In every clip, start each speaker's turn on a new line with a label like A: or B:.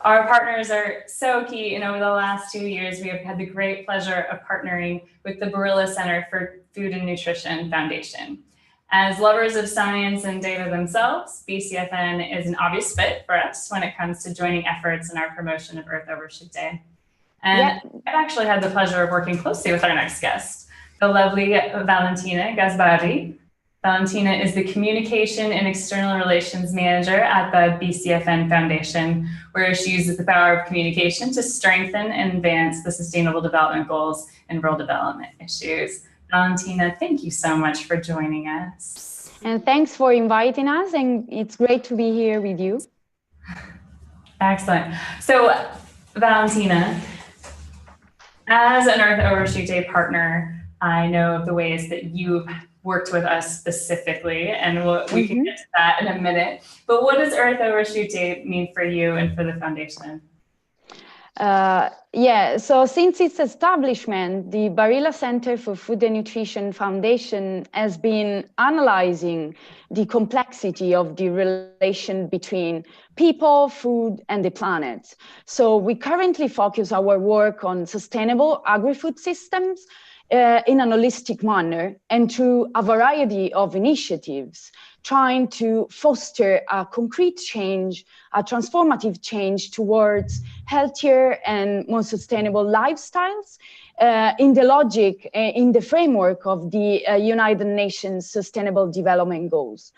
A: Our partners are so key, and over the last 2 years, we have had the great pleasure of partnering with the Barilla Center for Food and Nutrition Foundation. As lovers of science and data themselves, BCFN is an obvious fit for us when it comes to joining efforts in our promotion of Earth Overshoot Day. And I've actually had the pleasure of working closely with our next guest, the lovely Valentina Gasbarri. Valentina is the Communication and External Relations Manager at the BCFN Foundation, where she uses the power of communication to strengthen and advance the Sustainable Development Goals and rural development issues. Valentina, thank you so much for joining us.
B: And thanks for inviting us, and it's great to be here with you.
A: Excellent. So, Valentina, as an Earth Overshoot Day partner, I know of the ways that you've worked with us specifically, and we can get to that in a minute. But what does Earth Overshoot Day mean for you and for the foundation?
B: So since its establishment, the Barilla Center for Food and Nutrition Foundation has been analyzing the complexity of the relation between people, food, and the planet. So we currently focus our work on sustainable agri-food systems in an holistic manner and through a variety of initiatives, trying to foster a concrete change, a transformative change towards healthier and more sustainable lifestyles in the logic, in the framework of the United Nations Sustainable Development Goals.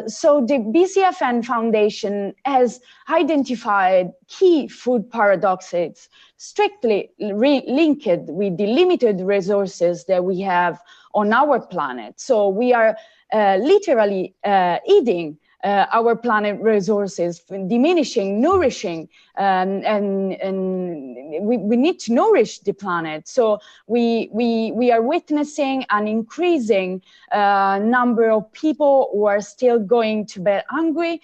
B: So the BCFN Foundation has identified key food paradoxes strictly linked with the limited resources that we have on our planet. So we are literally eating our planet resources, diminishing, nourishing, and we need to nourish the planet. So we are witnessing an increasing number of people who are still going to bed hungry,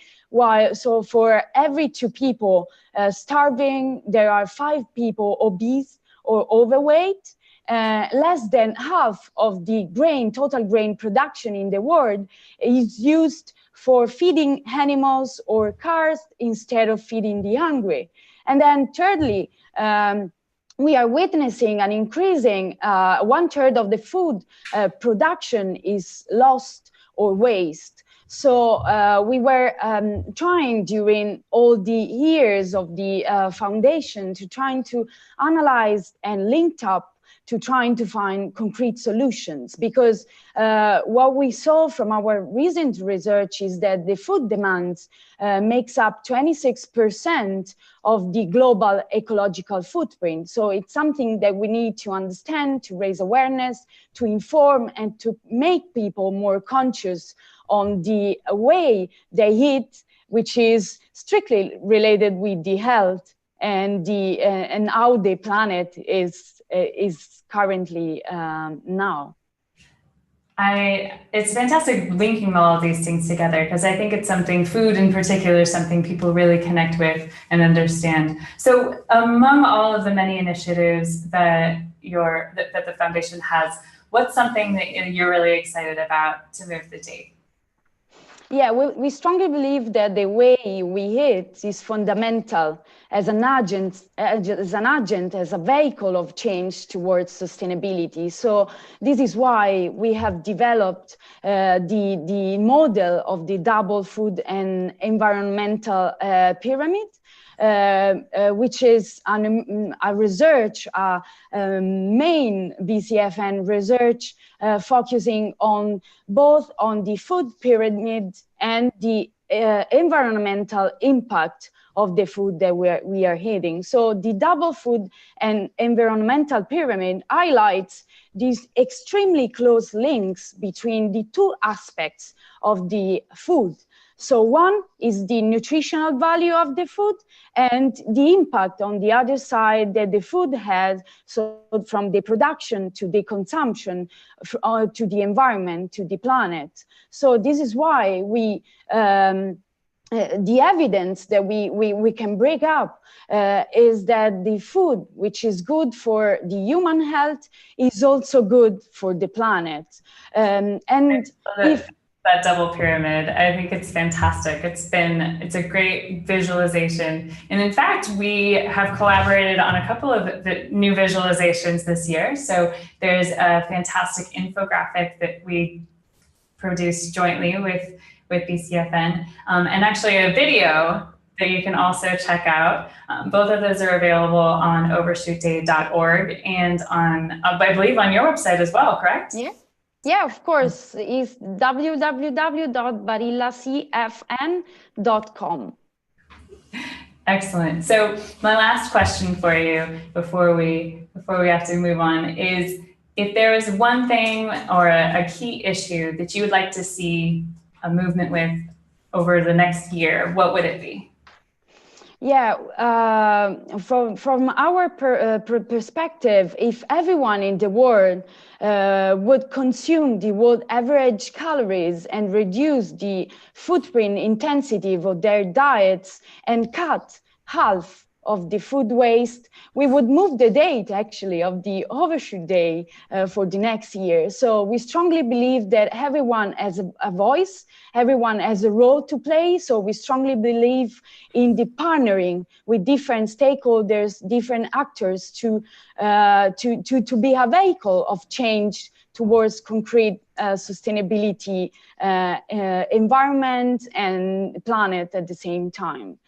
B: so for every 2 people starving, there are 5 people obese or overweight. Less than half of the total grain production in the world is used for feeding animals or cars instead of feeding the hungry. And then thirdly, we are witnessing an increasing 1/3 of the food production is lost or waste. So we were trying during all the years of the foundation to analyze and link up to trying to find concrete solutions, because what we saw from our recent research is that the food demand makes up 26% of the global ecological footprint. So it's something that we need to understand, to raise awareness, to inform, and to make people more conscious on the way they eat, which is strictly related with the health and and how the planet is currently now.
A: It's fantastic linking all of these things together, because I think it's something, food in particular, is something people really connect with and understand. So among all of the many initiatives that the foundation has, what's something that you're really excited about to move the date?
B: Yeah, we strongly believe that the way we eat is fundamental as an agent, as a vehicle of change towards sustainability. So this is why we have developed the model of the double food and environmental pyramid, which is a research, main BCFN research focusing on both on the food pyramid and the environmental impact of the food that we are eating. So the double food and environmental pyramid highlights these extremely close links between the 2 aspects of the food. So one is the nutritional value of the food and the impact on the other side that the food has, so from the production to the consumption, to the environment, to the planet. So this is why the evidence that we can break up is that the food, which is good for the human health, is also good for the planet. And
A: that double pyramid. I think it's fantastic. It's a great visualization. And in fact, we have collaborated on a couple of the new visualizations this year. So there's a fantastic infographic that we produced jointly with BCFN, and actually a video that you can also check out. Both of those are available on overshootday.org and on, I believe, on your website as well, correct?
B: Yeah. Yeah, of course. It's www.barillacfn.com.
A: Excellent. So my last question for you before we have to move on is, if there is one thing or a key issue that you would like to see a movement with over the next year, what would it be?
B: Yeah, from our perspective, if everyone in the world would consume the world average calories and reduce the footprint intensity of their diets and cut half of the food waste, we would move the date actually of the Overshoot Day for the next year. So we strongly believe that everyone has a voice, everyone has a role to play. So we strongly believe in the partnering with different stakeholders, different actors to be a vehicle of change towards concrete sustainability, environment and planet at the same time.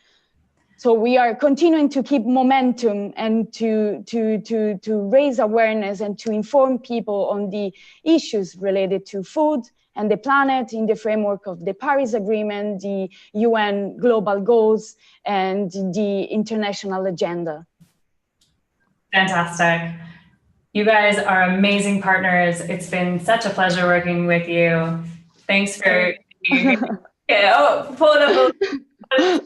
B: So we are continuing to keep momentum and to raise awareness and to inform people on the issues related to food and the planet in the framework of the Paris Agreement, the UN global goals, and the international agenda.
A: Fantastic. You guys are amazing partners. It's been such a pleasure working with you. Thanks for pull it up.